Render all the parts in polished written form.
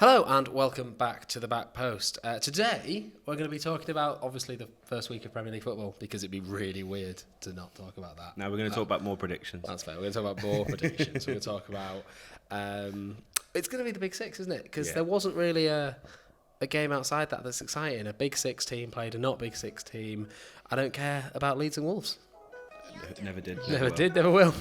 Hello and welcome back to the Back Post. Today we're going to be talking about obviously the first week of Premier League football because it'd be really weird to not talk about that. No, we're going to talk about more predictions. That's fair. We're going to talk about more predictions. We're going to talk about it's going to be the Big Six, isn't it? Because there wasn't really a game outside that's exciting. A Big Six team played a not Big Six team. I don't care about Leeds and Wolves. Never did. Never will.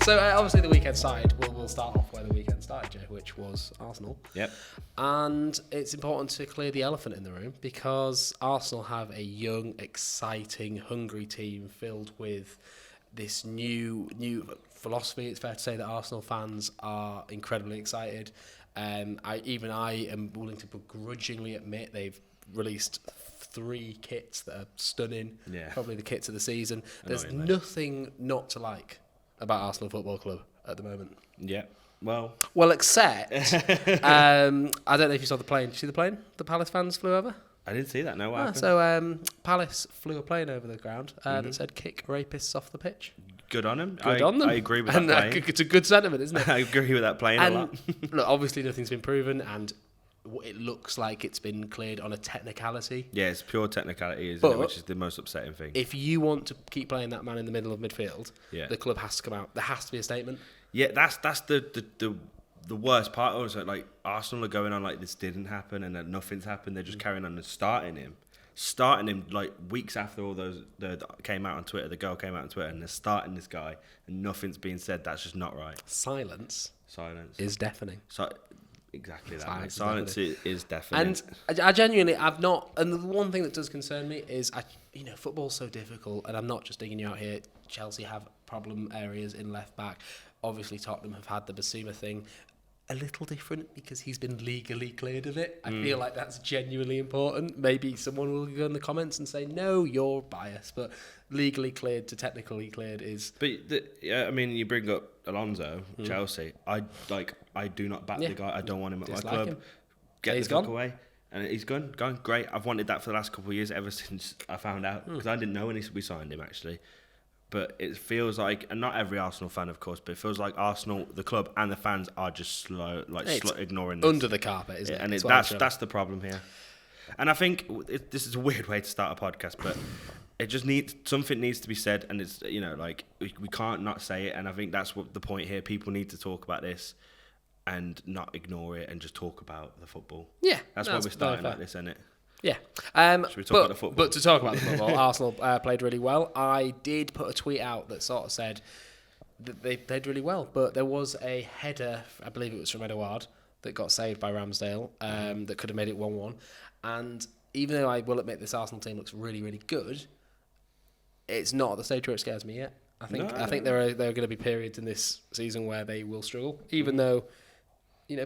So obviously the weekend started. We'll start off where the weekend started, Jay, which was Arsenal. Yep. And it's important to clear the elephant in the room because Arsenal have a young, exciting, hungry team filled with this new philosophy. It's fair to say that Arsenal fans are incredibly excited. I am willing to begrudgingly admit they've released 3 kits that are stunning. Yeah. Probably the kits of the season. There's nothing not to like about Arsenal Football Club at the moment. Yeah. Well, except I don't know if you saw the plane. Did you see the plane? The Palace fans flew over. I didn't see that. No, what happened? So Palace flew a plane over the ground that said "Kick rapists off the pitch." Good on them. Good on them. I agree with that plane. It's a good sentiment, isn't it? I agree with that plane a lot. Look, obviously nothing's been proven, and it looks like it's been cleared on a technicality. Yeah, it's pure technicality, isn't it? Which is the most upsetting thing. If you want to keep playing that man in the middle of midfield, the club has to come out. There has to be a statement. Yeah, that's the worst part. Also, like Arsenal are going on like this didn't happen and that nothing's happened. They're just carrying on and starting him like weeks after all those came out on Twitter. The girl came out on Twitter and they're starting this guy and nothing's being said. That's just not right. Silence is deafening. Exactly that. Silence is definite. And I genuinely, I've not. And the one thing that does concern me is, football's so difficult. And I'm not just digging you out here. Chelsea have problem areas in left back. Obviously, Tottenham have had the Basuma thing. A little different because he's been legally cleared of it. I feel like that's genuinely important. Maybe someone will go in the comments and say, no, you're biased. But legally cleared to technically cleared is... But, you bring up Alonso, Chelsea. I do not back the guy. I don't want him at my club. Get the fuck away. And he's gone great. I've wanted that for the last couple of years, ever since I found out. Because I didn't know when we signed him, actually. But it feels like, and not every Arsenal fan, of course, but it feels like Arsenal, the club, and the fans are just ignoring this. Under the carpet, isn't it? And that's the problem here. And I think this is a weird way to start a podcast, but it just something needs to be said, and it's we can't not say it. And I think that's what the point here. People need to talk about this and not ignore it, and just talk about the football. Yeah, that's why we're starting like this, isn't it? Yeah. Should we talk about the football? But to talk about the football, Arsenal played really well. I did put a tweet out that sort of said that they played really well, but there was a header, I believe it was from Edouard, that got saved by Ramsdale, that could have made it 1-1. And even though I will admit this Arsenal team looks really, really good, it's not at the stage where it scares me yet. I think there are going to be periods in this season where they will struggle, even though...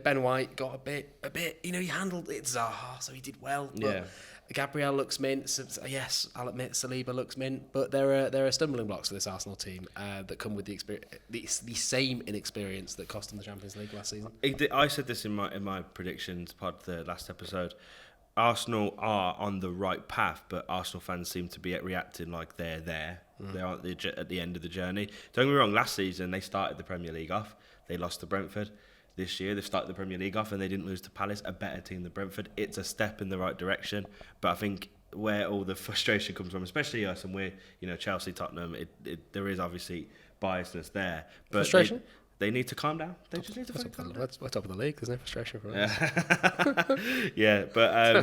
Ben White got a bit. He handled it Zaha, so he did well. But Gabriel looks mint. Yes, I'll admit Saliba looks mint. But there are stumbling blocks for this Arsenal team that come with the same inexperience that cost them the Champions League last season. I said this in my predictions pod, the last episode. Arsenal are on the right path, but Arsenal fans seem to be reacting like they're there. They're at the end of the journey. Don't get me wrong. Last season they started the Premier League off. They lost to Brentford. This year they've started the Premier League off and they didn't lose to Palace, a better team than Brentford. It's a step in the right direction, but I think where all the frustration comes from, especially us, and we're Chelsea, Tottenham, there is obviously biasness there. But frustration? They need to calm down. They just need to calm down. We're top of the league. There's no frustration for us. Yeah, but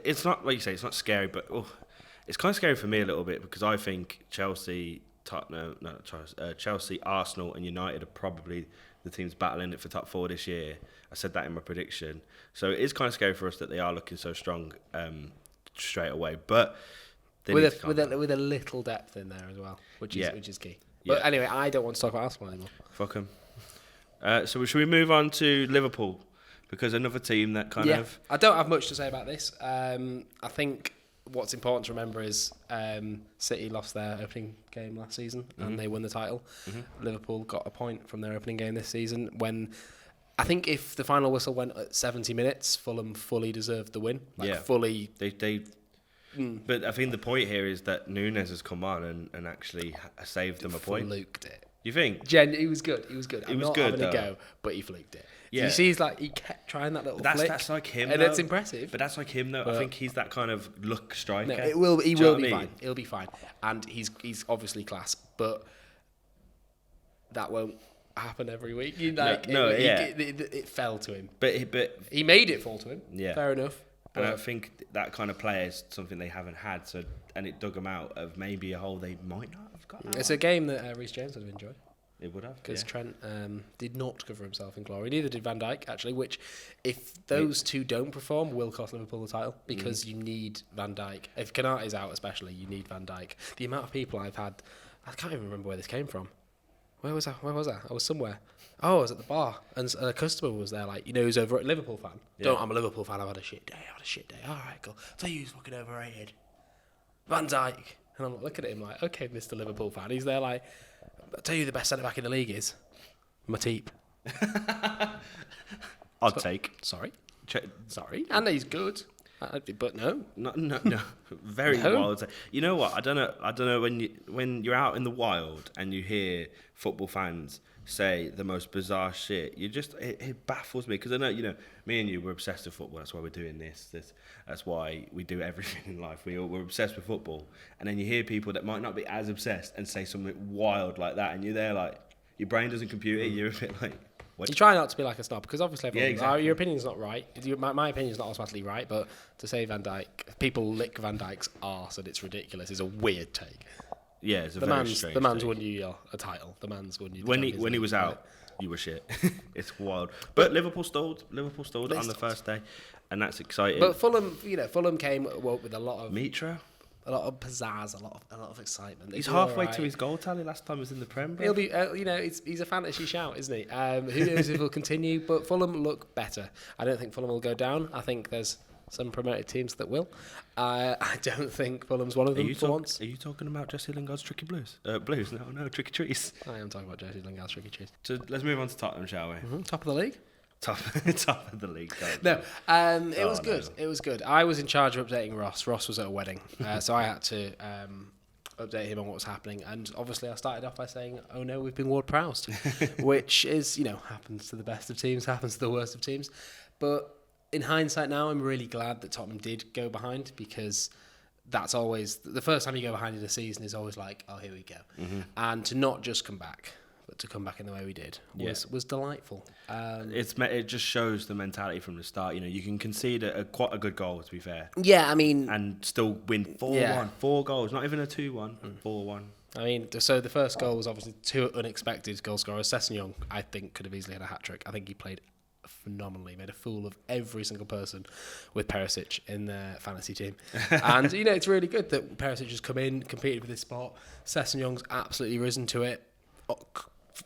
it's not like you say. It's not scary, but it's kind of scary for me a little bit because I think Chelsea, Arsenal, and United are probably the teams battling it for top 4 this year. I said that in my prediction. So it is kind of scary for us that they are looking so strong straight away. But with a little depth in there as well, which is key. But anyway, I don't want to talk about Arsenal anymore. Fuck them. So should we move on to Liverpool? Because another team that kind of... I don't have much to say about this. I think what's important to remember is City lost their opening game last season and they won the title. Liverpool got a point from their opening game this season when I think if the final whistle went at 70 minutes, Fulham fully deserved the win. Fully. But I think the point here is that Nunes has come on and actually saved them a point. Fluked it. You think? He was good. He was good. I'm not having though. a go, but he flicked it. Yeah. You see, he kept trying that little flick. That's like him, and though. it's impressive. But that's like him, though. I think he's that kind of look striker. No, he will be fine. He'll be fine, and he's obviously class, but that won't happen every week. It fell to him. But he made it fall to him. Yeah, fair enough. And I think that kind of player is something they haven't had. So, and it dug them out of maybe a hole they might not have got out. It's a game that Reece James would have enjoyed. It would have, because Trent did not cover himself in glory. Neither did Van Dijk, actually. Which, if those two don't perform, will cost Liverpool the title because you need Van Dijk. If Konate's out, especially, you need Van Dijk. The amount of people I've had, I can't even remember where this came from. Where was I? I was somewhere. Oh, I was at the bar, and a customer was there, like, who's over at Liverpool fan. Yeah. I'm a Liverpool fan. I've had a shit day. All right, cool. Tell you who's fucking overrated. Van Dijk. And I'm looking at him like, okay, Mr. Liverpool fan. He's there like, I'll tell you the best centre back in the league is Matip. I'd take. Sorry. And he's good. But no. No. Very wild. You know what? I don't know when you're out in the wild and you hear football fans say the most bizarre shit. It baffles me because I know me and you we're obsessed with football. That's why we're doing this. That's why we do everything in life. We're obsessed with football, and then you hear people that might not be as obsessed and say something wild like that, and you're there like your brain doesn't compute it. You're a bit like. What? You try not to be like a snob because obviously exactly. Your opinion's not right. My opinion's not automatically right, but to say Van Dijk, people lick Van Dijk's arse and it's ridiculous is a weird take. Yeah, it's a very strange The man's take. won you a title. The man's won you. When he was out, you were shit. It's wild. But Liverpool stalled on the first day, and that's exciting. But Fulham came with a lot of Mitra. A lot of pizzazz, a lot of excitement. He's halfway to his goal tally. Last time he was in the Prem. He'll be, he's a fantasy shout, isn't he? Who knows if he'll continue? But Fulham look better. I don't think Fulham will go down. I think there's some promoted teams that will. I don't think Fulham's one of them for once. Are you talking about Jesse Lingard's Tricky Blues? Blues? No, Tricky Trees. I am talking about Jesse Lingard's Tricky Trees. So let's move on to Tottenham, shall we? Mm-hmm. Top of the league. Top of the league. No, it was good. It was good. I was in charge of updating Ross. Ross was at a wedding, so I had to update him on what was happening. And obviously, I started off by saying, "Oh no, we've been ward-proused," which is, happens to the best of teams, happens to the worst of teams. But in hindsight, now I'm really glad that Tottenham did go behind because that's always the first time you go behind in a season is always like, "Oh, here we go," and to not just come back. But to come back in the way we did was delightful. It just shows the mentality from the start. You can concede quite a good goal, to be fair. Yeah, I mean... And still win 4-1. 4 goals, not even a 2-1, 4-1. I mean, so the first goal was obviously two unexpected goal scorers. Sessegnon, I think, could have easily had a hat-trick. I think he played phenomenally, made a fool of every single person with Perisic in their fantasy team. And, it's really good that Perisic has come in, competed for this spot. Sessegnon's absolutely risen to it.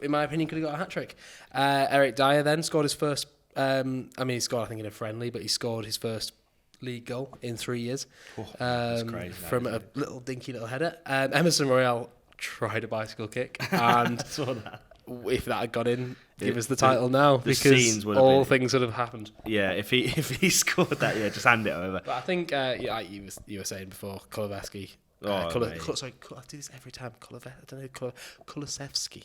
In my opinion, could have got a hat-trick. Eric Dyer then scored his first... he scored, I think, in a friendly, but he scored his first league goal in 3 years. That's crazy. From a little dinky little header. Emerson Royale tried a bicycle kick, and if that had gone in, give us the title now, because all things would have happened. Yeah, if he scored that, just hand it over. But I think, you were saying before, Kulusevski... I do this every time. Kulusevski.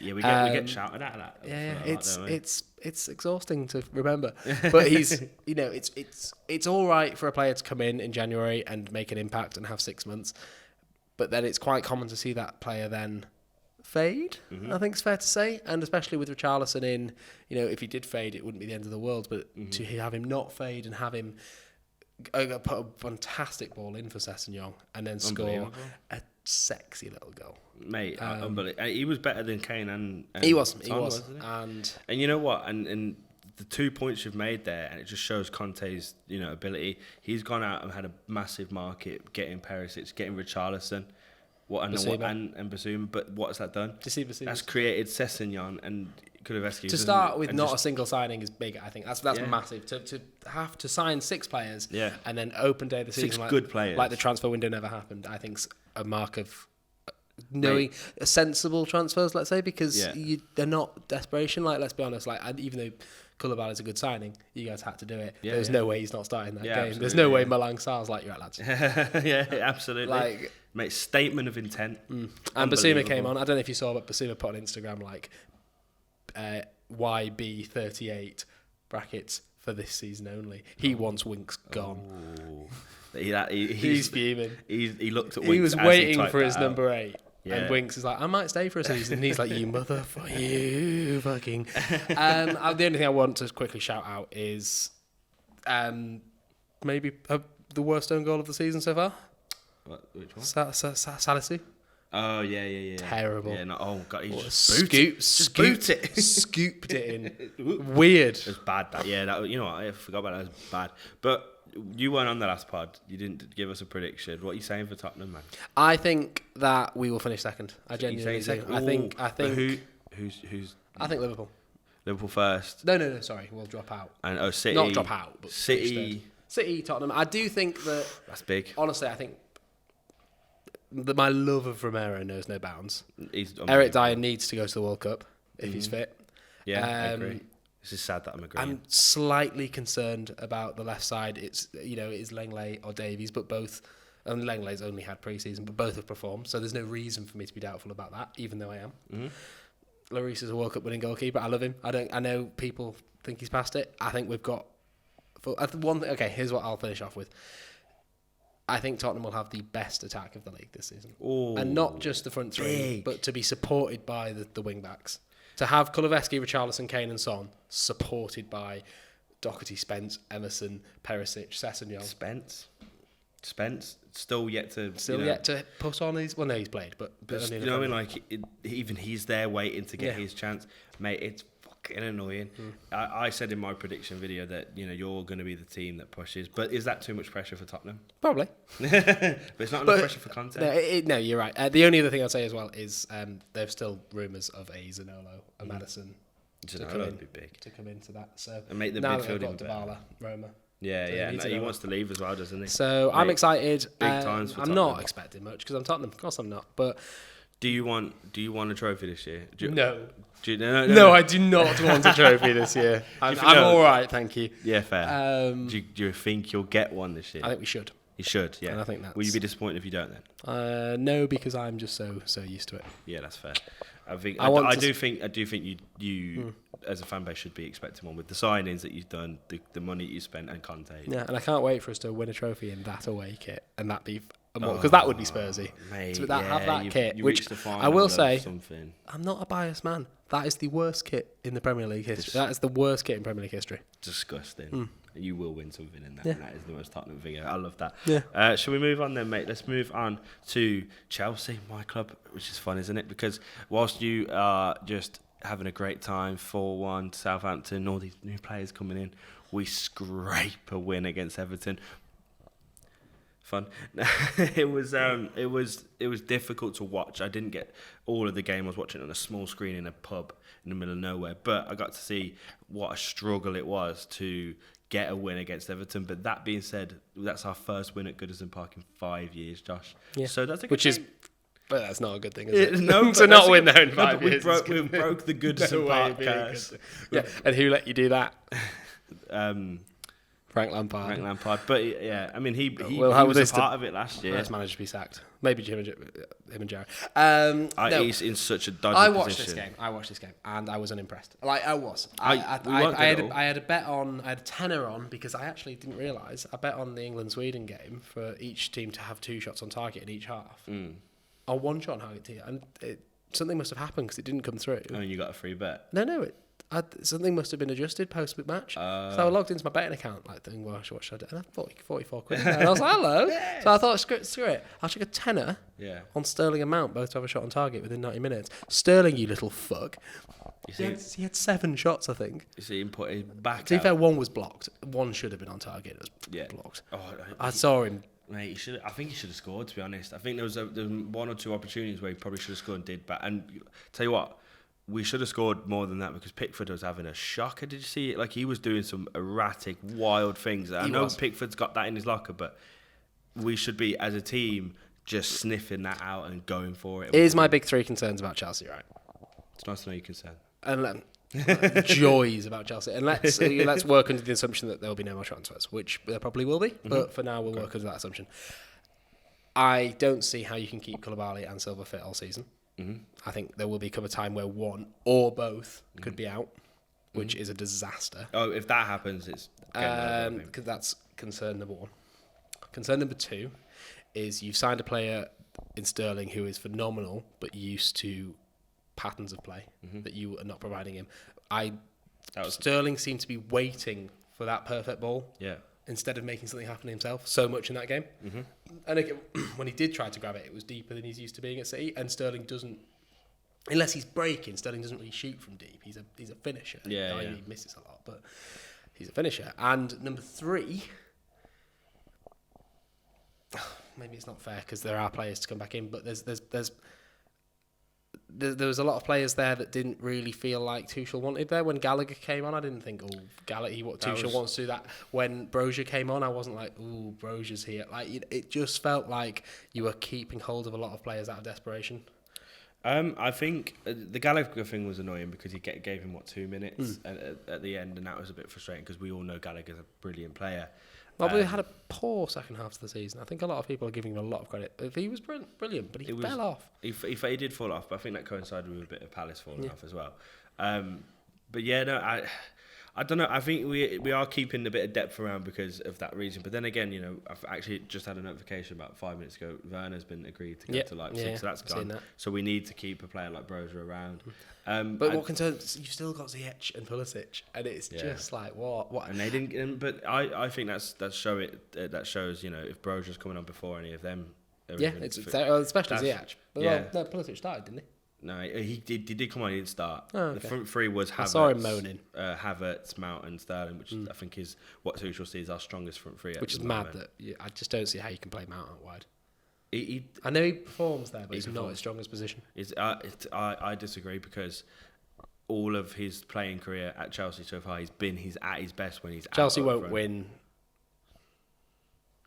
Yeah, we get shouted at that. Yeah, it's exhausting to remember. But he's, it's all right for a player to come in January and make an impact and have 6 months. But then it's quite common to see that player then fade. I think it's fair to say, and especially with Richarlison in, if he did fade, it wouldn't be the end of the world. But to have him not fade and have him put a fantastic ball in for Sessegnon and then score a sexy little goal. Mate, he was better than Kane and he was. And you know what? And the 2 points you've made there, and it just shows Conte's ability. He's gone out and had a massive market, getting Perisic, getting Richarlison, and Basuma. But what's that done? That's created Sessegnon and Kulusevski. To start with, not a single signing is big. I think that's massive. To have to sign 6 players, and then open day of the season, 6 good players, like the transfer window never happened. I think's a mark of knowing sensible transfers, let's say, because Yeah. they're not desperation. Like, let's be honest, like, even though Koulibaly is a good signing, you guys had to do it. Yeah, There's yeah. no way he's not starting that Yeah, game. absolutely, There's no way yeah. Malang Sarr's like, you're at, lads. Yeah, absolutely. Like, mate, statement of intent. And Basuma came on. I don't know if you saw, but Basuma put on Instagram like YB38 brackets for this season only. He wants Winks gone. He's fuming. He looked at Winks. He was as waiting typed for that his out. number 8. Yeah. And Winks is like, I might stay for a season. And he's like, you motherfucker, you fucking. The only thing I want to quickly shout out is maybe the worst own goal of the season so far. Which one? Salisu. Oh, yeah. Terrible. Yeah, no, oh, God, he just Scooped it. Scooped it in. Weird. It was bad, that. Yeah, that, you know what, I forgot about that. It was bad. But you weren't on the last pod. You didn't give us a prediction. What are you saying for Tottenham, man? I think that we will finish second. I So you genuinely say do. second? I think. But who's I think Liverpool. Liverpool first? No. Sorry, we'll drop out. And City. Not drop out, but City. City, Tottenham. I do think that. That's big. Honestly, I think that my love of Romero knows no bounds. He's Eric Dyer needs to go to the World Cup if he's fit. Yeah, I agree. This is sad that I'm agreeing. I'm slightly concerned about the left side. It's it is Lenglet or Davies, but both. And Lenglet's only had pre-season, but both have performed. So there's no reason for me to be doubtful about that, even though I am. Mm-hmm. Lloris is a World Cup winning goalkeeper. I love him. I know people think he's past it. I think we've got one thing. Okay, here's what I'll finish off with. I think Tottenham will have the best attack of the league this season. Ooh, And not just the front three, big. but to be supported by the wing-backs. To have Kulusevski, Richarlison, Kane and Son supported by Doherty, Spence, Emerson, Perisic, Sessegnon. Spence still yet to Yet to put on his... Well, no, he's played, but... you know what I mean? Like, even he's there waiting to get his chance. Mate, it's fucking annoying. I said in my prediction video that, you're going to be the team that pushes. But is that too much pressure for Tottenham? Probably. But it's not enough pressure for Conte. No, you're right. The only other thing I'd say as well is there's still rumours of a Zanolo, a Madison Zanolo would be big. to come into that. So And make the now midfield that even they've got better. Dybala, Roma. Yeah, So yeah. he No, needs to he go wants to leave as well, doesn't he? So I'm excited. Big times for I'm Tottenham. not expecting much because I'm Tottenham. Of course I'm not. But Do you want a trophy this year? no. No, I do not want a trophy this year. I'm all right, thank you. Yeah, fair. Um, Do you think you'll get one this year? I think we should. You should, yeah. And I think Will you be disappointed if you don't then? No, because I'm just so used to it. Yeah, that's fair. I do think you as a fan base should be expecting one with the signings that you've done, the money you spent, and Conte. Yeah, and I can't wait for us to win a trophy in that away kit and that be because that would be Spursy. Mate, To have that kit, you which reached the final I will of say, something. I'm not a biased man. That is the worst kit in the Premier League history. That is the worst kit in Premier League history. Disgusting. You will win something in that. Yeah. And that is the most Tottenham thing. I love that. Yeah. Shall we move on then, mate? Let's move on to Chelsea, my club, which is fun, isn't it? Because whilst you are just having a great time, 4-1 Southampton, all these new players coming in, we scrape a win against Everton. Fun. It was difficult to watch. I didn't get all of the game. I was watching it on a small screen in a pub in the middle of nowhere, but I got to see what a struggle it was to get a win against Everton. But that being said, that's our first win at Goodison Park in 5 years, Josh. Yeah. So that's a good Which is, thing. but that's not a good thing, is it? No, to not win there in 5 we years. we broke the Goodison Park curse. Yeah, and who let you do that? Frank Frank Lampard. Lampard. But yeah, I mean, he how was this a part of it last year. Let's manage to be sacked. Maybe him and Jared. He's in such a dodgy I watched position. this game, and I was unimpressed. Like I was. We weren't good at all. I had a bet on. I had a tenner on because I actually didn't realise. I bet on the England-Sweden game for each team to have 2 shots on target in each half. Or 1 shot on target, and something must have happened because it didn't come through. Oh, you got a free bet. No, something must have been adjusted post-match. So I logged into my betting account, like, thinking, well, what should I do? And I thought 44 quid. And I was like, hello. Yes. So I thought, screw it. I'll check a tenner on Sterling and Mount, both to have a shot on target within 90 minutes. Sterling, you little fuck. He had 7 shots, I think. You see him put his back To be out. fair, 1 was blocked. 1 should have been on target. It was blocked. I saw him. Mate, I think he should have scored, to be honest. I think there was 1 or 2 opportunities where he probably should have scored and did. But and tell you what, we should have scored more than that because Pickford was having a shocker. Did you see it? Like, he was doing some erratic, wild things. I know Pickford's got that in his locker, but we should be, as a team, just sniffing that out and going for it. Here's my big three concerns about Chelsea, right? It's nice to know you're concerned. And joys about Chelsea. And let's work under the assumption that there will be no more transfers, which there probably will be. But for now, we'll work under that assumption. I don't see how you can keep Koulibaly and Silva fit all season. I think there will become a time where one or both could be out, which is a disaster. Oh, if that happens, it's... Because that's concern number one. Concern number two is you've signed a player in Sterling who is phenomenal, but used to patterns of play that you are not providing him. Sterling seemed to be waiting for that perfect ball. Yeah. Instead of making something happen himself so much in that game. And again, when he did try to grab it, it was deeper than he's used to being at City, and Sterling doesn't, unless he's breaking, Sterling doesn't really shoot from deep. He's a finisher. Yeah. He misses a lot, but he's a finisher. And number three, maybe it's not fair because there are players to come back in, but there was a lot of players there that didn't really feel like Tuchel wanted there. When Gallagher came on, I didn't think, Tuchel wants to do that. When Brozier came on, I wasn't like, Brozier's here. Like it just felt like you were keeping hold of a lot of players out of desperation. I think the Gallagher thing was annoying because he gave him 2 minutes at the end, and that was a bit frustrating because we all know Gallagher's a brilliant player. Well, we had a poor second half of the season. I think a lot of people are giving him a lot of credit. He was brilliant, but he fell off. He did fall off, but I think that coincided with a bit of Palace falling off as well. But yeah, no, I don't know. I think we are keeping a bit of depth around because of that reason. But then again, I've actually just had a notification about 5 minutes ago. Werner's been agreed to go to Leipzig, so that's gone. So we need to keep a player like Brozier around. But what concerns, you've still got Ziyech and Pulisic, and it's just like what? And they didn't. But I think that shows if Brozier's coming on before any of them. Especially Ziyech. But Pulisic started, didn't he? No, he did come on. He didn't start. Oh, okay. The front three was Havertz, I saw him moaning. Havertz, Mount, and Sterling, which I think is what Tuchel sees our strongest front three. Which is mad that I just don't see how you can play Mount out wide. I know he performs there, but he's not his strongest position. I disagree because all of his playing career at Chelsea so far, he's at his best when he's Chelsea out won't win.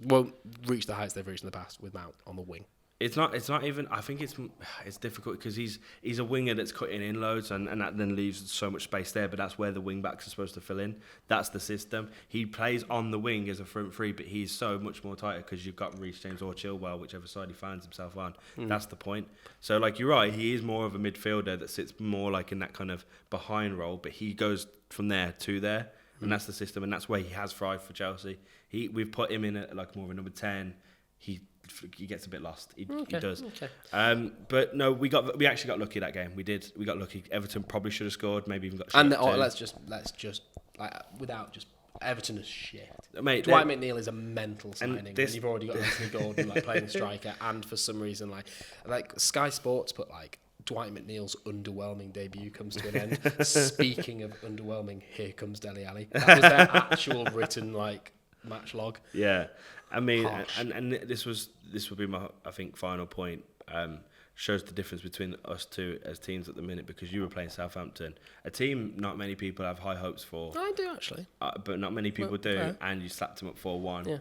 Won't reach the heights they've reached in the past with Mount on the wing. It's not even. I think it's difficult because he's a winger that's cutting in loads and that then leaves so much space there. But that's where the wing backs are supposed to fill in. That's the system. He plays on the wing as a front three, but he's so much more tighter because you've got Reece James or Chilwell, whichever side he finds himself on. That's the point. So like you're right, he is more of a midfielder that sits more like in that kind of behind role, but he goes from there to there, and that's the system, and that's where he has thrived for Chelsea. We've put him in at like more of a number 10. He gets a bit lost. He does. Okay. But no, we actually got lucky that game. We got lucky. Everton probably should have scored. Maybe even got. Let's just like without just Everton is shit. Mate, Dwight McNeil is a mental signing. When you've already got Anthony Gordon playing striker, and for some reason like Sky Sports put Dwight McNeil's underwhelming debut comes to an end. Speaking of underwhelming, here comes Dele Alli. That was their actual written match log. Yeah. I mean, and this would be my, I think, final point. Shows the difference between us two as teams at the minute because you were playing Southampton, a team not many people have high hopes for. I do actually, but not many people do, and you slapped them up 4-1. Yeah.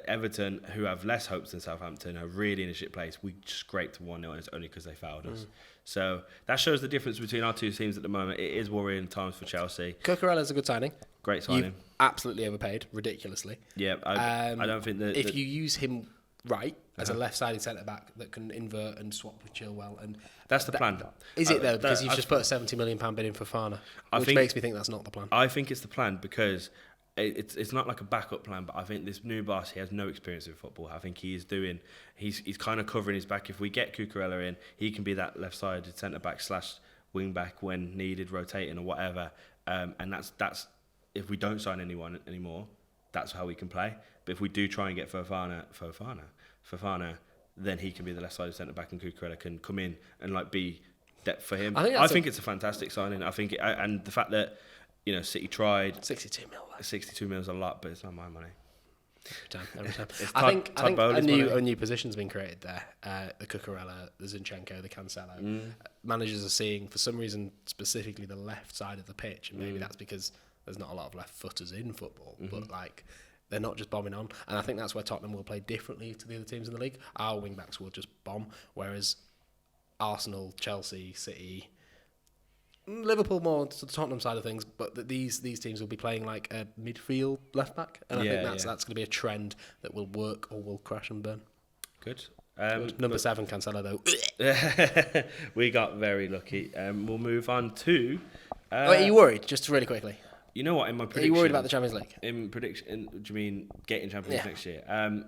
Everton, who have less hopes than Southampton, are really in a shit place. We scraped 1-0, and it's only because they fouled us. So that shows the difference between our two teams at the moment. It is worrying times for Chelsea. Cucurella's a good signing. Great signing. You've absolutely overpaid, ridiculously. Yeah, I don't think that... If you use him right as a left-sided centre-back that can invert and swap with Chilwell... and that's the plan. Is it, though? Because you've just put a £70 million bid in for Fana, which makes me think that's not the plan. I think it's the plan because... It's not like a backup plan, but I think this new boss, he has no experience in football. I think he's kind of covering his back. If we get Cucurella in, he can be that left-sided centre-back / wing-back when needed, rotating or whatever. And that's if we don't sign anyone anymore, that's how we can play. But if we do try and get Fofana, then he can be the left-sided centre-back and Cucurella can come in and be depth for him. I think it's a fantastic signing. I think and the fact that City tried 62 mil. 62 mil is a lot, but it's not my money. Every time. I think a new position's been created there. The Cucurella, the Zinchenko, the Cancelo. Managers are seeing, for some reason, specifically the left side of the pitch, and maybe that's because there's not a lot of left footers in football. But They're not just bombing on. And I think that's where Tottenham will play differently to the other teams in the league. Our wing-backs will just bomb, whereas Arsenal, Chelsea, City, Liverpool more to the Tottenham side of things, but these teams will be playing like a midfield left-back. And I think that's going to be a trend that will work or will crash and burn. Good. Number 7, Cancelo, though. We got very lucky. We'll move on to... Are you worried, just really quickly? You know what, in my prediction... Are you worried about the Champions League? In prediction, do you mean getting Champions League next year?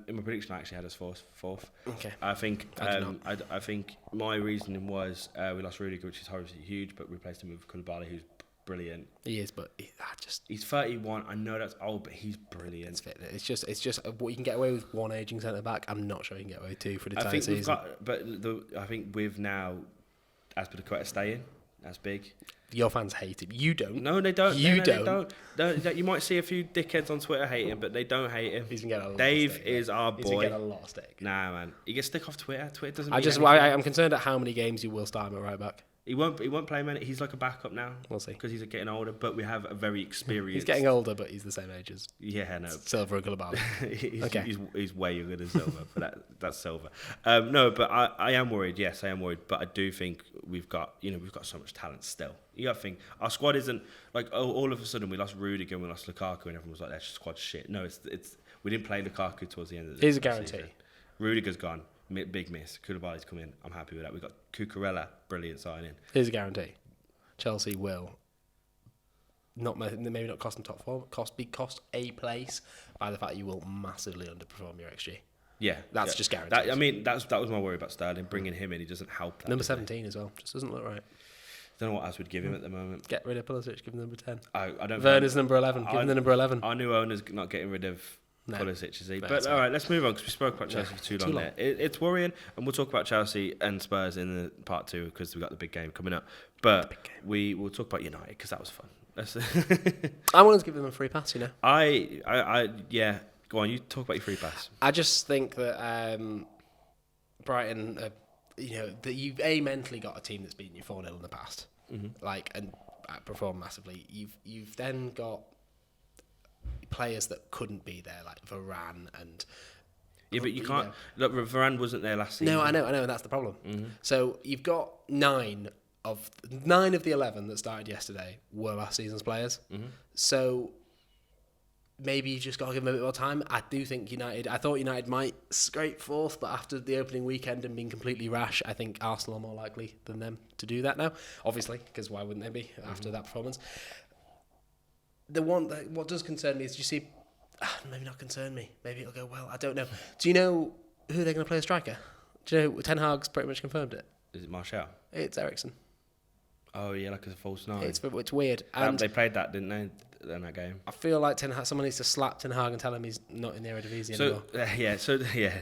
In my prediction, I actually had us fourth. Okay. I think I think my reasoning was we lost Rudiger, which is horribly huge, but replaced him with Koulibaly, who's brilliant. He is, but he's 31. I know that's old, but he's brilliant. It's just what you can get away with one aging centre back. I'm not sure you can get away with 2 for the entire season. I think with now Azpilicueta staying, that's big. Your fans hate him. You don't. No, they don't. You don't. don't. No, you might see a few dickheads on Twitter hate him, but they don't hate him. He's been getting a lot Dave of stick, is our boy. He's been getting a lot of stick. Nah, man. He gets stick off Twitter. Twitter doesn't. I'm concerned at how many games you will start him at right back. He won't play many. He's like a backup now. We'll see. Because he's getting older, but we have a very experienced... He's getting older, but he's the same age as... Yeah, no. Silva and Koulibaly. Okay. He's way younger than Silva, but that's Silva. No, but I am worried. Yes, I am worried. But I do think we've got so much talent still. You got to think, our squad isn't like, all of a sudden we lost Rudiger and we lost Lukaku and everyone was like, that's squad shit. No, it's we didn't play Lukaku towards the end of the season. Here's a guarantee. Rudiger's gone. Big miss. Koulibaly's come in. I'm happy with that. We've got Cucurella, brilliant signing. Here's a guarantee. Chelsea will maybe not cost them top 4, cost a place by the fact you will massively underperform your XG. Yeah, that's just guaranteed. That was my worry about Sterling. Bringing him in, he doesn't help. Number 17 as well. Just doesn't look right. Don't know what else we'd give him at the moment. Get rid of Pulisic. Give him number 10. I don't. Werner's number 11. Give him the number 11. Our new owner's not getting rid of Pulisic, is he? No, but all right, let's move on because we spoke about Chelsea for too long there. It's worrying, and we'll talk about Chelsea and Spurs in the part 2 because we've got the big game coming up. But we will talk about United because that was fun. I wanted to give them a free pass, you know. Yeah. Go on, you talk about your free pass. I just think that Brighton, that you've mentally got a team that's beaten you 4-0 in the past, and performed massively. You've then got players that couldn't be there, like Varane and. Yeah, but you can't. Look, Varane wasn't there last season. No, I know, and that's the problem. So you've got 9 of the 11 that started yesterday were last season's players. So maybe you just got to give them a bit more time. I thought United might scrape 4th, but after the opening weekend and being completely rash, I think Arsenal are more likely than them to do that now. Obviously, because why wouldn't they be after that performance? What does concern me is you see, maybe not concern me. Maybe it'll go well. I don't know. Do you know who they're going to play as striker? Do you know Ten Hag's pretty much confirmed it? Is it Martial? It's Eriksen. Oh yeah, like as a false 9. It's weird. And they played that, didn't they? In that game. I feel like Ten Hag, someone needs to slap Ten Hag and tell him he's not in the Eredivisie anymore.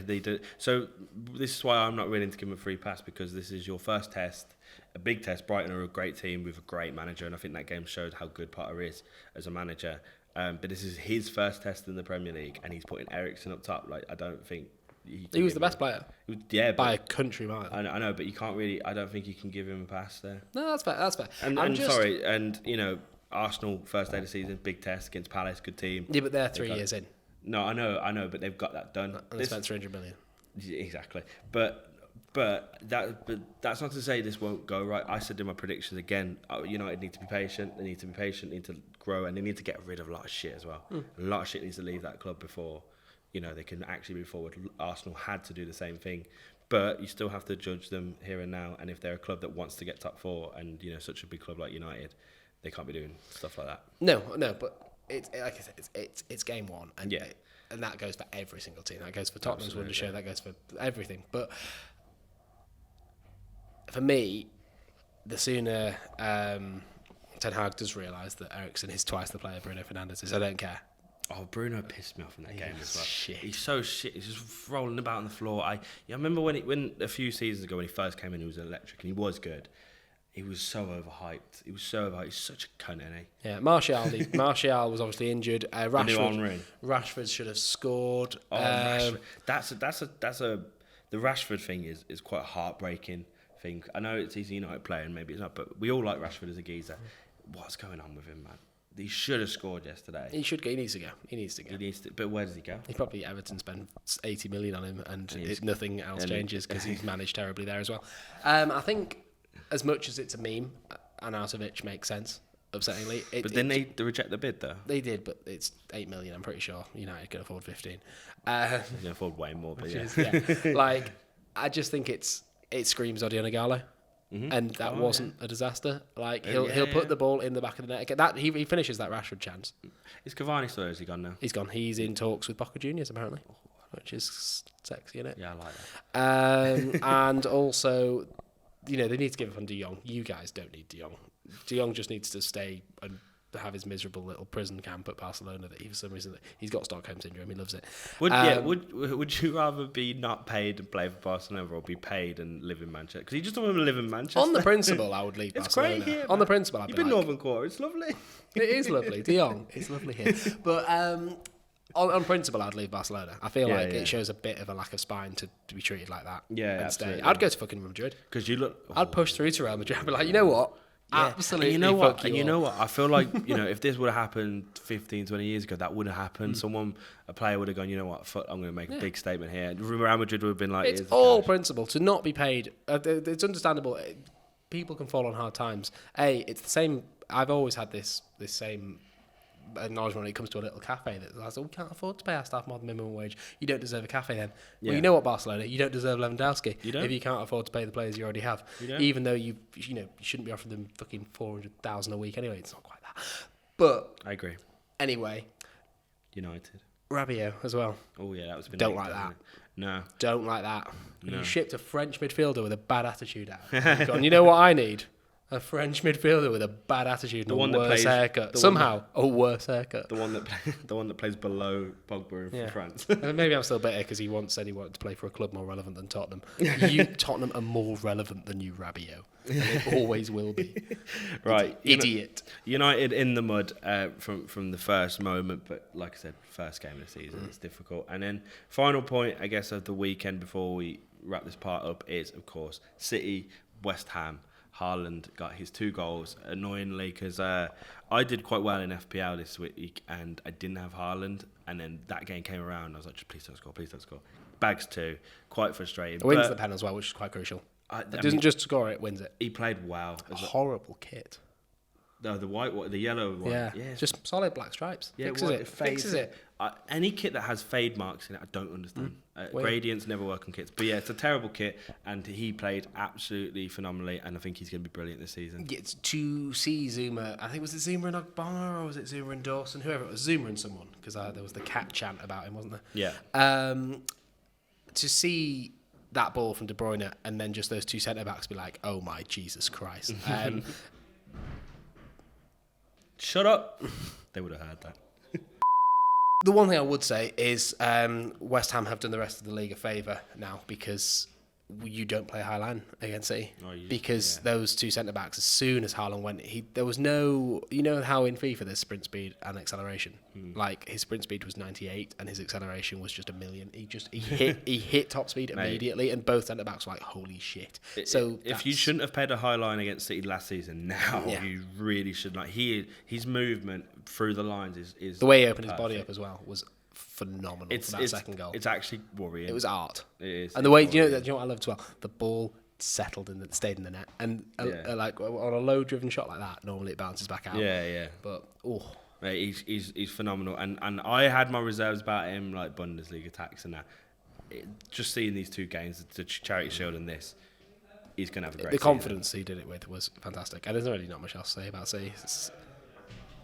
They do. So this is why I'm not willing to give him a free pass, because this is your first test, a big test. Brighton are a great team with a great manager, and I think that game showed how good Potter is as a manager. But this is his first test in the Premier League, and he's putting Eriksen up top. Like, I don't think he was the best player. By a country mile. I know, but you can't really. I don't think you can give him a pass there. No, that's fair. That's fair. And Arsenal first day of the season, big test against Palace, good team. Yeah, but they're 3 years in. No, I know, but they've got that done. And they spent 300 million. Exactly, but that's not to say this won't go right. I said in my predictions again, United need to be patient. They need to be patient, need to grow, and they need to get rid of a lot of shit as well. A lot of shit needs to leave that club before they can actually move forward. Arsenal had to do the same thing, but you still have to judge them here and now. And if they're a club that wants to get top 4, and such a big club like United, they can't be doing stuff like that. No, but it's like I said, it's game 1, and and that goes for every single team. That goes for Tottenham's Wonder Show. That goes for everything. But for me, the sooner Ten Hag does realise that Eriksen is twice the player Bruno Fernandes is, I don't care. Oh, Bruno pissed me off in that game as well. Shit. He's so shit. He's just rolling about on the floor. I remember when a few seasons ago when he first came in, he was electric and he was good. He was so overhyped. He's such a cunt, isn't he? Yeah, Martial was obviously injured. Rashford should have scored. Oh, Rashford. The Rashford thing is quite a heartbreaking thing. I know he's a United player and maybe it's not, but we all like Rashford as a geezer. What's going on with him, man? He should have scored yesterday. He should go. He needs to go. He needs to. But where does he go? He probably Everton spend 80 million on him, and nothing else changes because he's managed terribly there as well. I think as much as it's a meme, Arnautovic makes sense. Upsettingly, but then they reject the bid though. They did, but it's 8 million. I'm pretty sure United can afford 15. They can afford way more, but Like, I just think it screams Odion Ighalo. And that wasn't a disaster. Like he'll put the ball in the back of the net. That he finishes that Rashford chance. Is Cavani still? Or is he gone now? He's gone. He's in talks with Boca Juniors apparently, which is sexy, isn't it? Yeah, I like that. And also, they need to give up on De Jong. You guys don't need De Jong. De Jong just needs to stay and have his miserable little prison camp at Barcelona that he, for some reason, he's got Stockholm syndrome. He loves it. Would you rather be not paid and play for Barcelona or be paid and live in Manchester? Because you just don't want to live in Manchester. On the principle, I would leave it's Barcelona. Great here, on the principle, I'd You've be been like, Northern Quarter. It's lovely. It is lovely. De Jong, it's lovely here. But on principle, I'd leave Barcelona. I feel like it shows a bit of a lack of spine to be treated like that. Yeah, and absolutely. stay. I'd go to fucking Real Madrid. Because you look. I'd push through to Real Madrid. I'd be like, you know what? Yeah. Absolutely. And you know what? what? I feel like, if this would have happened 15, 20 years ago, that would have happened. A player would have gone, you know what, fuck, I'm going to make a big statement here. Real Madrid would have been like, it's all principle to not be paid. It's understandable. People can fall on hard times. It's the same. I've always had this same acknowledgement when it comes to a little cafe that I said, we can't afford to pay our staff more than minimum wage. You don't deserve a cafe then. Yeah. Well, you know what, Barcelona, you don't deserve Lewandowski You don't. if you can't afford to pay the players you already have. You don't. Even though you shouldn't be offering them fucking 400,000 a week anyway. It's not quite that. But I agree. anyway, United. Rabiot as well. Oh yeah, that was. Don't like that. No. Don't like that. No. You shipped a French midfielder with a bad attitude out. And you know what I need? A French midfielder with a bad attitude and a worse haircut. Somehow, a worse haircut. The one that plays below Pogba in France. Maybe I'm still bitter because he once said he wanted to play for a club more relevant than Tottenham. Tottenham are more relevant than you, Rabiot. And it always will be. Right. Idiot. United in the mud from the first moment, but like I said, first game of the season, it's difficult. And then final point, I guess, of the weekend before we wrap this part up is, of course, City, West Ham. Haaland got his 2 goals, annoyingly, because I did quite well in FPL this week and I didn't have Haaland, and then that game came around and I was like, please don't score. Bags 2, quite frustrating. It wins the pen as well, which is quite crucial. It doesn't just score it, wins it. He played well. A horrible kit. No, the white one, the yellow one. Yeah, just solid black stripes. Yeah, Fixes it. Any kit that has fade marks in it, I don't understand. Gradients never work on kits. But yeah, it's a terrible kit, and he played absolutely phenomenally, and I think he's going to be brilliant this season. It's to see Zuma, I think, was it Zuma and Ogbonna, or was it Zuma and Dawson? Whoever it was, Zuma and someone, because there was the cat chant about him, wasn't there? Yeah. To see that ball from De Bruyne, and then just those 2 centre-backs be like, oh my Jesus Christ. Shut up. They would have heard that. The one thing I would say is West Ham have done the rest of the league a favour now because you don't play high line against City. Because those 2 centre-backs, as soon as Haaland went, there was no... You know how in FIFA there's sprint speed and acceleration? Like, his sprint speed was 98 and his acceleration was just 1,000,000. He hit top speed immediately, and both centre-backs were like, holy shit. So if you shouldn't have played a high line against City last season, now you really should. Like, his movement through the lines is the way he opened his body up as well was phenomenal for that second goal. It's actually worrying. It was art. It is. And the way, you know what I loved as well? The ball settled and stayed in the net. And like on a low-driven shot like that, normally it bounces back out. Yeah. But, Mate, he's phenomenal. And I had my reserves about him, like Bundesliga attacks and that. Just seeing these 2 games, the Charity Shield and this, he's going to have a great The confidence he did it with was fantastic. And there's really not much else to say about City.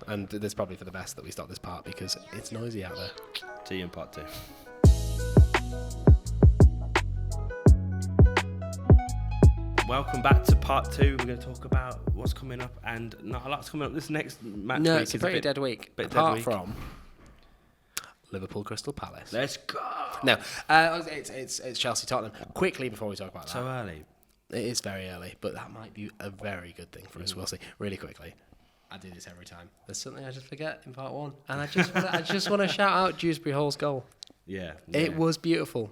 And it's probably for the best that we stop this part because it's noisy out there. See you in part 2. Welcome back to part 2. We're going to talk about what's coming up, and not a lot's coming up. This next match No, week it's a is pretty dead week. Apart from Liverpool Crystal Palace. Let's go. No, it's Chelsea Tottenham. Quickly before we talk about that. So early. It is very early, but that might be a very good thing for us. We'll see. Really quickly. I do this every time. There's something I just forget in part 1, and I just want to shout out Dewsbury Hall's goal. Yeah. It was beautiful.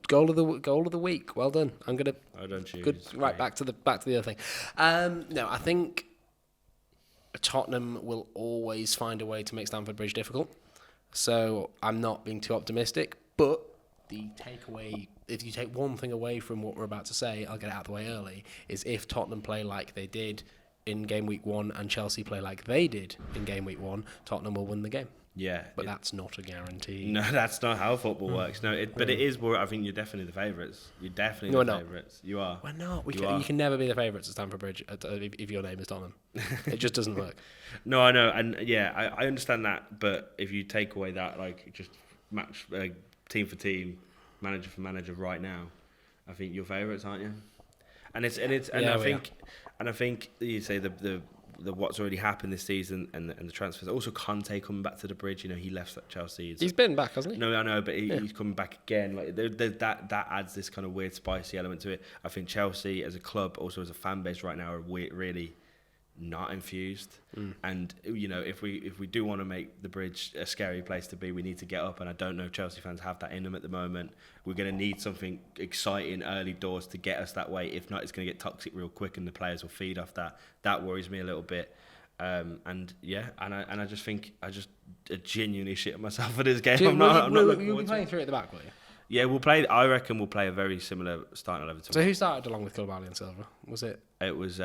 Goal of the week. Well done. I'm gonna. I don't choose. Good. Right, back to the other thing. No, I think Tottenham will always find a way to make Stamford Bridge difficult. So I'm not being too optimistic. But the takeaway, if you take one thing away from what we're about to say, I'll get it out of the way early, is if Tottenham play like they did in game week 1 and Chelsea play like they did in game week 1, Tottenham will win the game. Yeah, but that's not a guarantee. No, that's not how football works. No, but it is. I think you're definitely the favourites. You're definitely the favourites. You are. We're not. You can never be the favourites at Stamford Bridge if your name is Tottenham. It just doesn't work. No, I know, and yeah, I understand that. But if you take away that, like, just match team for team, manager for manager, right now, I think you're favourites, aren't you? And I think you say the what's already happened this season and the transfers. Also, Conte coming back to the Bridge. You know, he left Chelsea. He's been back, hasn't he? No, I know, but he's coming back again. Like that adds this kind of weird, spicy element to it. I think Chelsea as a club, also as a fan base right now, are really not infused. And you know, if we do want to make the Bridge a scary place to be, we need to get up. And I don't know if Chelsea fans have that in them at the moment. We're going to need something exciting early doors to get us that way. If not, it's going to get toxic real quick, and the players will feed off that. That worries me a little bit. And I just think I genuinely shit myself for this game. You'll be playing through at the back, will you? Yeah, we'll play. I reckon we'll play a very similar starting 11. So who started along with Koulibaly and Silva? Was it? It was.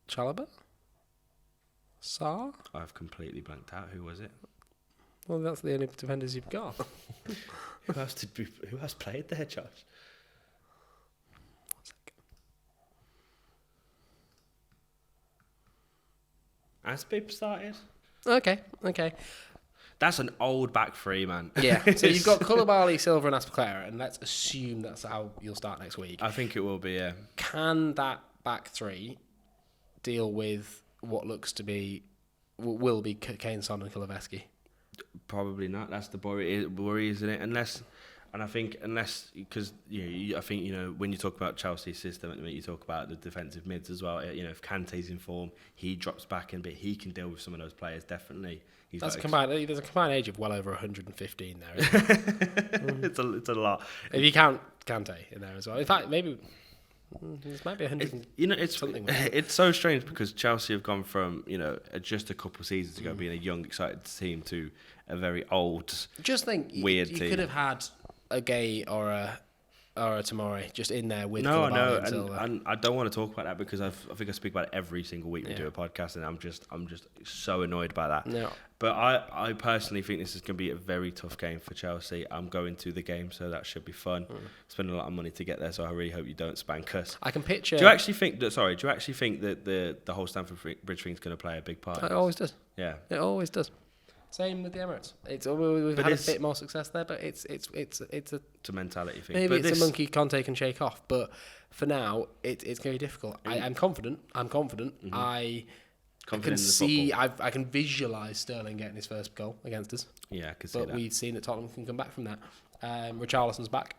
Chalobah? Sarr? I've completely blanked out. Who was it? Well, that's the only defenders you've got. Who else played there, Josh? Aspib started? Okay. That's an old back three, man. Yeah, so you've got Koulibaly, Silva and Aspiclara, and let's assume that's how you'll start next week. I think it will be, yeah. Can that back three deal with what looks to be, will be Kane, Son and Kulusevski? Probably not. That's the worry, isn't it? Unless, because I think, you know, when you talk about Chelsea's system at the minute, you talk about the defensive mids as well. You know, if Kante's in form, he drops back in, but he can deal with some of those players definitely. There's a combined age of well over 115 there, isn't it? It's a lot. If you count Kante in there as well. In fact, maybe it might be 100. It's something. It's so strange because Chelsea have gone from, you know, just a couple of seasons ago being a young, excited team to a very old, just think weird you team. Could have had a Gay or a Tomori just in there with no, and Silva. And I don't want to talk about that because I think I speak about it every single week we do a podcast, and I'm just so annoyed by that. No. But I personally think this is going to be a very tough game for Chelsea. I'm going to the game, so that should be fun. Spend a lot of money to get there, so I really hope you don't spank us. I can picture. Do you actually think that the whole Stamford Bridge thing is going to play a big part? It always does. Yeah, it always does. Same with the Emirates. We've had a bit more success there, but it's a mentality thing. Maybe it's a monkey Conte can shake off, but for now it's going to be difficult. I'm confident. Mm-hmm. I can see. I can visualise Sterling getting his first goal against us. Yeah, I can see that. But we've seen that Tottenham can come back from that. Richarlison's back.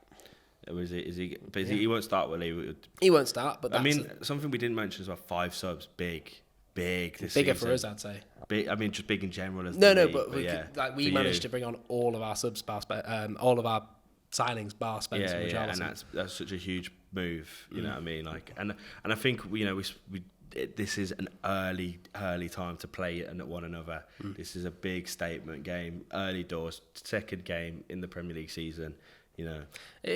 Is he? But he won't start, will he? He won't start. But something we didn't mention is about 5 subs. Big this bigger season. For us, I'd say. Big, just big in general. We managed to bring on all of our subs, all of our signings, bar Spence and Richarlison. And that's such a huge move. You know what I mean? Like, and I think this is an early time to play at one another. This is a big statement game, early doors, second game in the Premier League season. You know,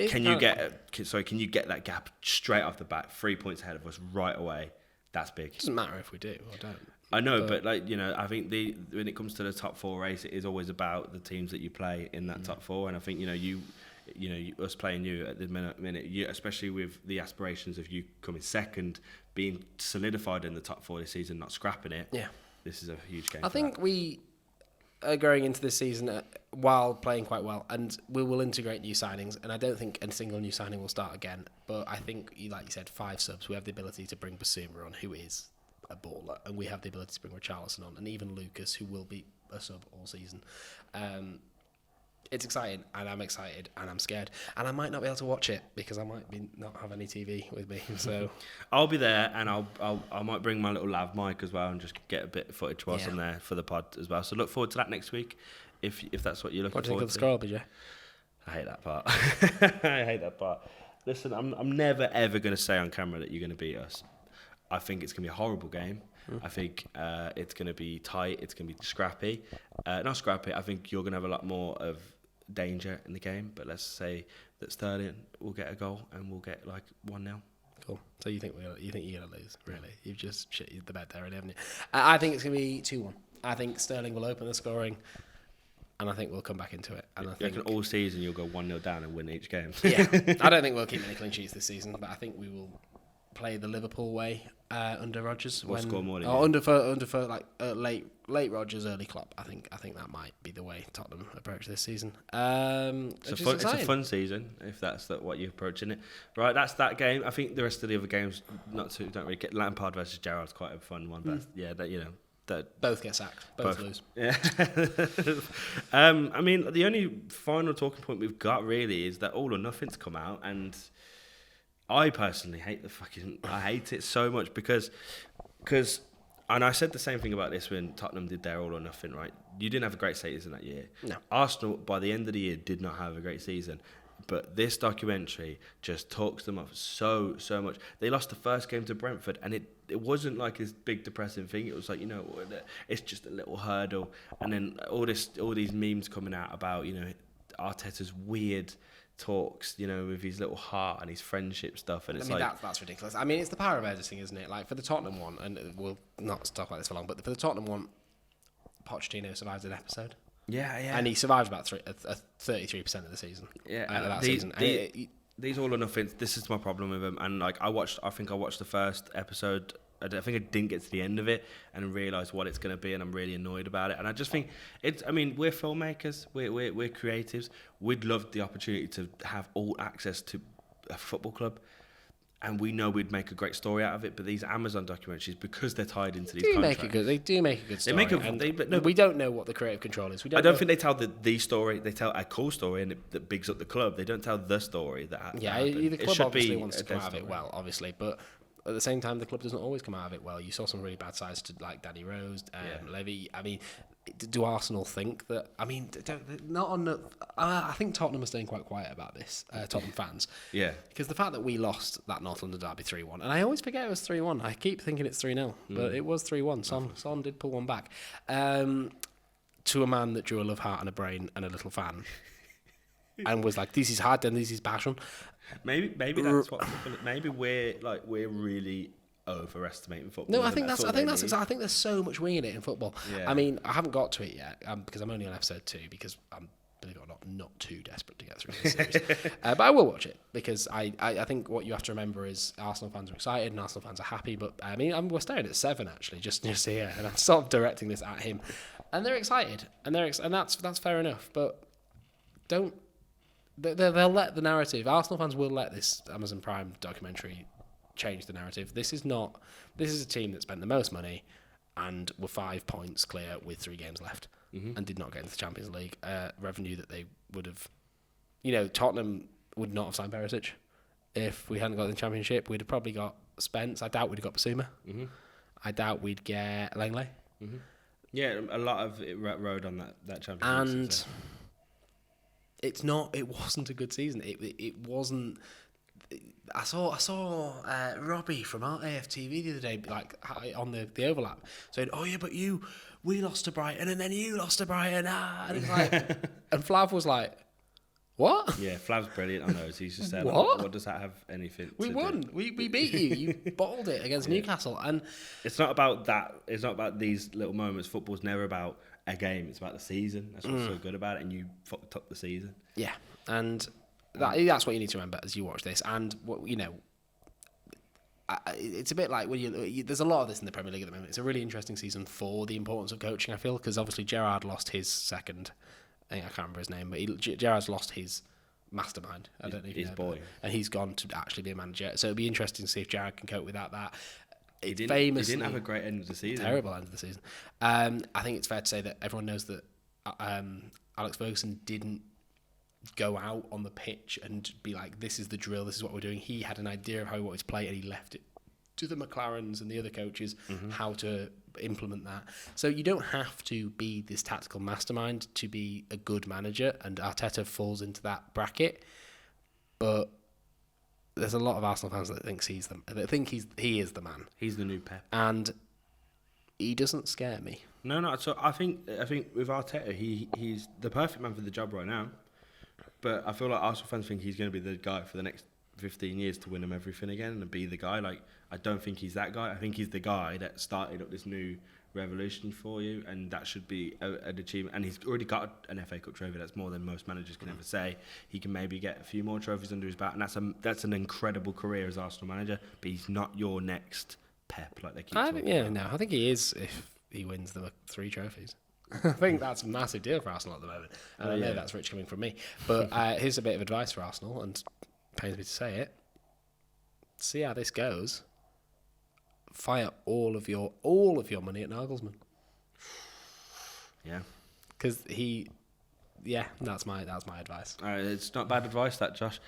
can you get that gap straight off the bat, 3 points ahead of us right away? That's big. It doesn't matter if we do or don't. I know, but like, you know, I think when it comes to the top 4 race, it is always about the teams that you play in that top 4. And I think, us playing you at the minute, especially with the aspirations of you coming second, being solidified in the top 4 this season, not scrapping it. Yeah, this is a huge game. I think we are going into this season while playing quite well, and we will integrate new signings. And I don't think a single new signing will start again. But I think, like you said, 5 subs. We have the ability to bring Basuma on, who is a baller, and we have the ability to bring Richarlison on, and even Lucas, who will be a sub all season. It's exciting, and I'm excited, and I'm scared, and I might not be able to watch it because I might not have any TV with me. So I'll be there, and I might bring my little lav mic as well, and just get a bit of footage whilst I'm there for the pod as well. So look forward to that next week, if that's what you're looking forward to. Scroll, BJ? I hate that part. I hate that part. Listen, I'm never ever going to say on camera that you're going to beat us. I think it's going to be a horrible game. I think it's going to be tight. It's going to be scrappy. Not scrappy. I think you're going to have a lot more of danger in the game. But let's say that Sterling will get a goal and we'll get like 1-0. Cool. So you think you're gonna lose? Really? You've just shit the bed there, already, haven't you? I think it's gonna be 2-1. I think Sterling will open the scoring, and I think we'll come back into it. And I think all season you'll go 1-0 down and win each game. Yeah, I don't think we'll keep many clean sheets this season, but I think we will play the Liverpool way under Rodgers. We'll score more. Under for like late Rodgers, early Klopp. I think that might be the way Tottenham approach this season. It's a fun season if that's what you're approaching it. Right, that's that game. I think the rest of the other games don't really get. Lampard versus Gerrard's quite a fun one. But yeah, both get sacked. Both lose. Yeah. I mean, the only final talking point we've got really is that All or Nothing's come out, and I personally hate I hate it so much because, and I said the same thing about this when Tottenham did their All or Nothing, right? You didn't have a great season that year. No. Arsenal, by the end of the year, did not have a great season. But this documentary just talks them up so much. They lost the first game to Brentford, and it wasn't like this big depressing thing. It was like, it's just a little hurdle. And then all these memes coming out about, Arteta's weird talks, with his little heart and his friendship stuff. And that's ridiculous. I mean, it's the power of editing, isn't it? Like for the Tottenham one, and we'll not talk about this for long, but for the Tottenham one, Pochettino survived an episode. Yeah. And he survived about 33% of the season. Yeah, season. These All or Nothings, this is my problem with them. And like I think I watched the first episode. I think I didn't get to the end of it and realised what it's going to be, and I'm really annoyed about it. And I just think we're filmmakers, we're creatives. We'd love the opportunity to have all access to a football club. And we know we'd make a great story out of it, but these Amazon documentaries, because they're tied into these contracts, they do make a good story. We don't know what the creative control is. I don't think they tell the story. They tell a cool story and that bigs up the club. They don't tell the story that happened. The club obviously wants to come out of it well, obviously, but at the same time, the club doesn't always come out of it well. You saw some really bad sides to like Danny Rose, Levy. I mean, do Arsenal think that? I mean, not on the. I think Tottenham are staying quite quiet about this. Tottenham fans, because the fact that we lost that North London derby 3-1, and I always forget it was 3-1. I keep thinking it's 3-0, but it was 3-1. Son did pull one back, to a man that drew a love heart and a brain and a little fan, and was like, "This is hard and this is passion." Maybe that's what. Maybe we're really overestimating football. No, I think there's so much winging it in football. Yeah. I mean, I haven't got to it yet because I'm only on episode 2 because I'm, believe it or not too desperate to get through this series. But I will watch it because I think what you have to remember is Arsenal fans are excited and Arsenal fans are happy. But I mean, we're staring at 7 actually, just here, and I'm sort of directing this at him, and they're excited, and that's fair enough. But they'll let the narrative. Arsenal fans will let this Amazon Prime documentary change the narrative. This is a team that spent the most money and were 5 points clear with 3 games left, and did not get into the Champions League. Revenue that they would have, Tottenham would not have signed Perisic if we hadn't got in the Championship. We'd have probably got Spence. I doubt we'd have got Basuma. I doubt we'd get Langley. Yeah, a lot of it rode on that Championship. And it wasn't a good season. It wasn't. I saw Robbie from our AFTV the other day, like on the overlap, saying, "Oh yeah, but we lost to Brighton, and then you lost to Brighton." And it's like, and Flav was like, "What?" Yeah, Flav's brilliant on those. He's just said, "What? What does that have anything?" We won. We beat you. You bottled it against Newcastle, and it's not about that. It's not about these little moments. Football's never about a game. It's about the season. That's what's so good about it. And you fucked up the season. Yeah, and that's what you need to remember as you watch this. And it's a bit like when there's a lot of this in the Premier League at the moment. It's a really interesting season for the importance of coaching, I feel, because obviously Gerrard lost his second. I can't remember his name, but Gerrard's lost his mastermind. I don't know if you know boy, and he's gone to actually be a manager. So it'll be interesting to see if Gerrard can cope without that. He didn't have a great end of the season. Terrible end of the season. I think it's fair to say that everyone knows that Alex Ferguson didn't go out on the pitch and be like, "This is the drill, this is what we're doing." He had an idea of how he wanted to play, and he left it to the McLarens and the other coaches how to implement that. So you don't have to be this tactical mastermind to be a good manager, and Arteta falls into that bracket. But there's a lot of Arsenal fans that think he is the man, He's the new Pep. and he doesn't scare me. No. So I think with Arteta, he's the perfect man for the job right now. But I feel like Arsenal fans think he's going to be the guy for the next 15 years to win them everything again and be the guy. Like, I don't think he's that guy. I think he's the guy that started up this new revolution for you, and that should be an achievement. And he's already got an FA Cup trophy. That's more than most managers can ever say. He can maybe get a few more trophies under his belt, and that's an incredible career as Arsenal manager. But he's not your next Pep, like they keep talking about. I think he is if he wins the 3 trophies. I think that's a massive deal for Arsenal at the moment. And I know that's rich coming from me. But here's a bit of advice for Arsenal, and it pains me to say it. See how this goes. Fire all of your money at Nagelsmann. Yeah. Because that's my advice. It's not bad advice, that, Josh.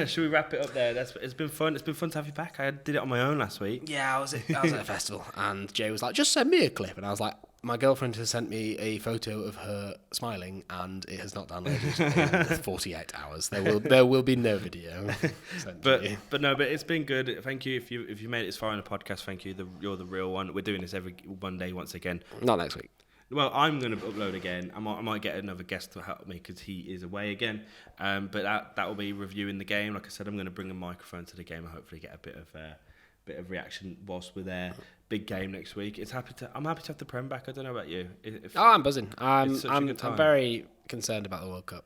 Should we wrap it up there? It's been fun. It's been fun to have you back. I did it on my own last week. Yeah, I was at a festival, and Jay was like, "Just send me a clip," and I was like, "My girlfriend has sent me a photo of her smiling, and it has not downloaded in 48 hours. There will be no video." but it's been good. Thank you if you made it as far in the podcast. Thank you. You're the real one. We're doing this every Monday once again. Not next week. Well, I'm going to upload again. I might get another guest to help me because he is away again. But that will be reviewing the game. Like I said, I'm going to bring a microphone to the game and hopefully get a bit of reaction whilst we're there. Big game next week. I'm happy to have the Prem back. I don't know about you. I'm buzzing. I'm very concerned about the World Cup.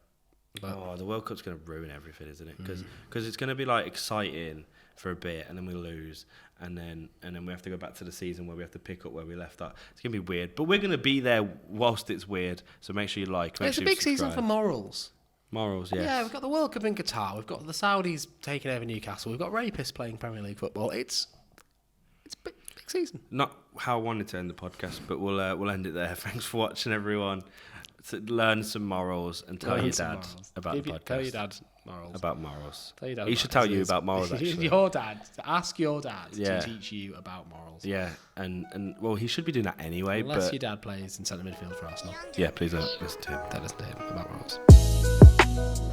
But the World Cup's going to ruin everything, isn't it? Because it's going to be like exciting for a bit, and then we lose, and then we have to go back to the season where we have to pick up where we left off. It's going to be weird, but we're going to be there whilst it's weird. So make sure you like. It's a big season for morals. Morals, yes. Yeah, we've got the World Cup in Qatar. We've got the Saudis taking over Newcastle. We've got rapists playing Premier League football. It's big season. Not how I wanted to end the podcast, but we'll end it there. Thanks for watching, everyone. To learn some morals and tell your dad about the podcast. Tell your dad morals. About morals. Tell your dad he should tell you about morals, actually. Your dad. Ask your dad to teach you about morals. Yeah, and well, he should be doing that anyway. Unless your dad plays in centre midfield for Arsenal. Yeah, please don't listen to him. Don't listen to him about morals.